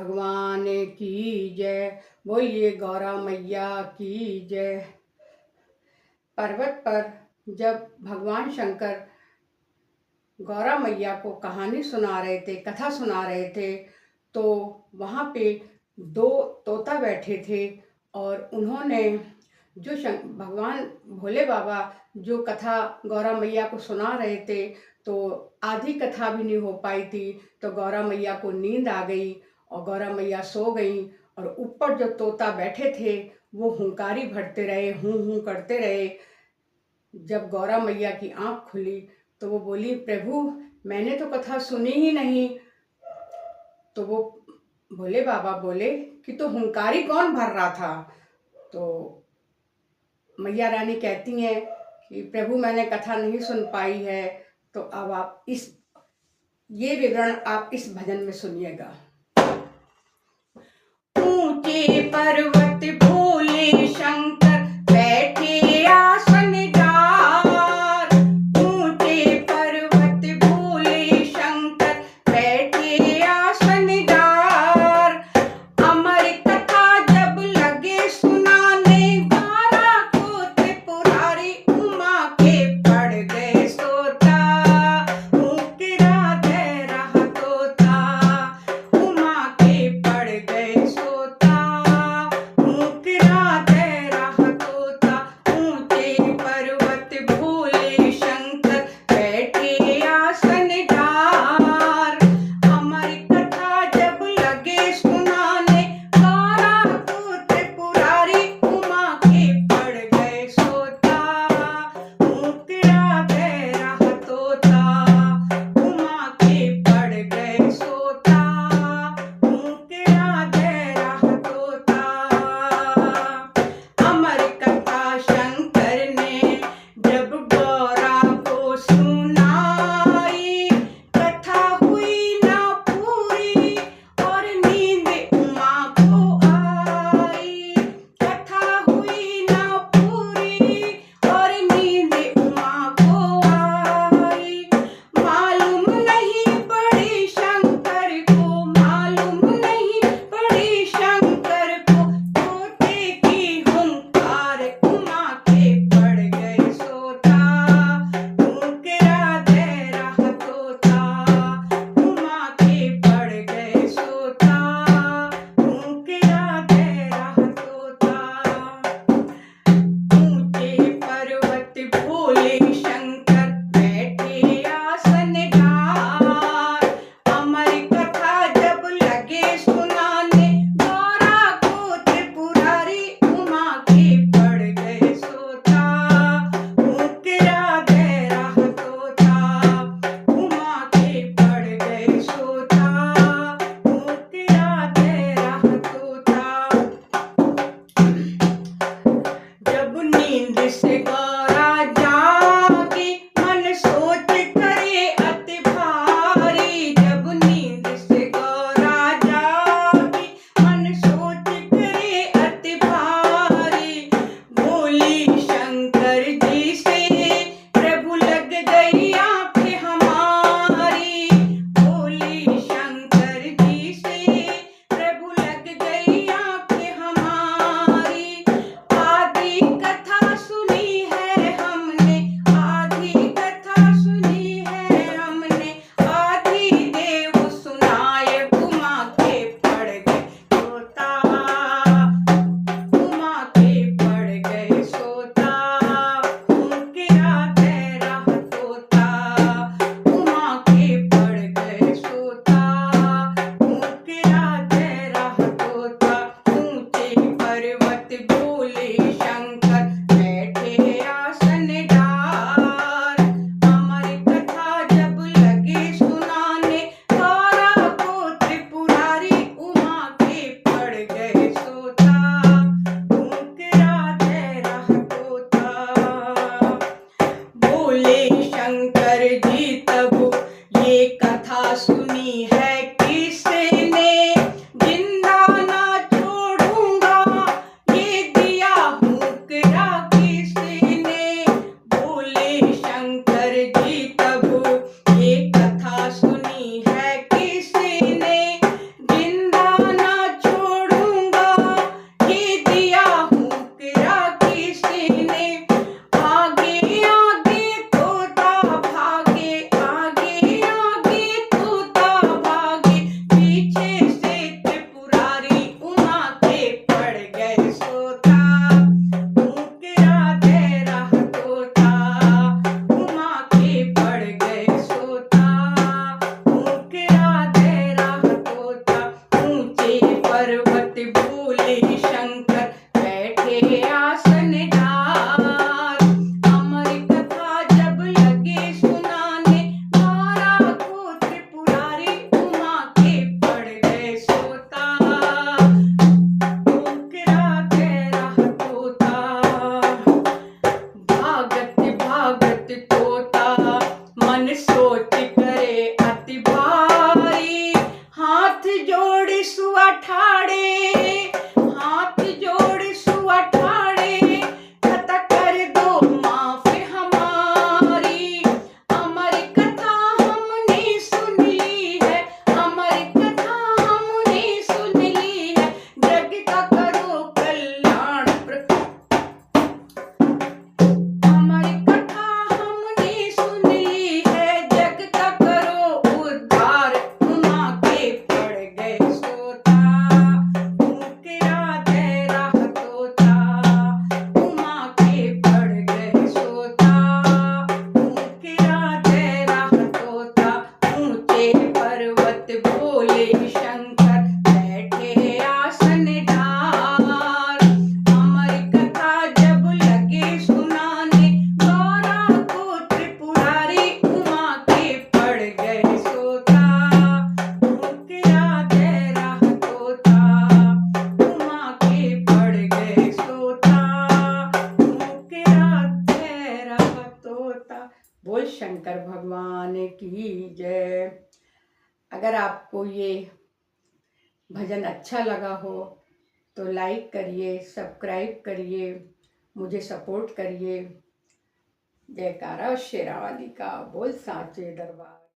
भगवान की जय, बोलिए गौरा मैया की जय। पर्वत पर जब भगवान शंकर गौरा मैया को कहानी सुना रहे थे, कथा सुना रहे थे, तो वहाँ पे दो तोता बैठे थे और उन्होंने जो भगवान भोले बाबा जो कथा गौरा मैया को सुना रहे थे, तो आधी कथा भी नहीं हो पाई थी, तो गौरा मैया को नींद आ गई और गौरा मैया सो गई। और ऊपर जो तोता बैठे थे वो हुंकारी भरते रहे, हूँ हूँ करते रहे। जब गौरा मैया की आंख खुली तो वो बोली, प्रभु मैंने तो कथा सुनी ही नहीं। तो वो भोले बाबा बोले कि तो हुंकारी कौन भर रहा था? तो मैया रानी कहती हैं कि प्रभु मैंने कथा नहीं सुन पाई है, तो अब आप ये विवरण आप इस भजन में सुनिएगा। ऊंचे पर्वत भोले शंकर बैठे आसन डार, ऊंचे पर्वत भोले शंकर बैठे आसन डार। अमर कथा जब लगे सुनाने, द्वारा को त्रिपुरारी उमा के पड़ गए सोता। मुकरा दे रहा तोता, उमा के पड़ गए सोता। बोल शंकर भगवान की जय। अगर आपको ये भजन अच्छा लगा हो तो लाइक करिए, सब्सक्राइब करिए, मुझे सपोर्ट करिए। जयकारा शेरावाली का, बोल साचे दरबार।